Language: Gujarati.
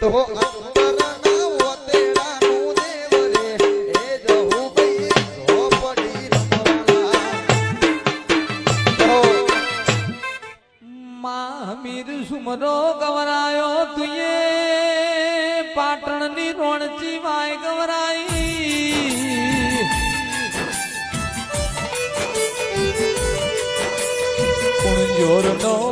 તો અંબરના ઓતેડાનું દેવ રે એ જહુ ભાઈ ઝોપડી રમવાના મીર સુમરો ગવરાયો તુએ પાટણની રોણચી વાય ગવરાઈ કુણજોર નો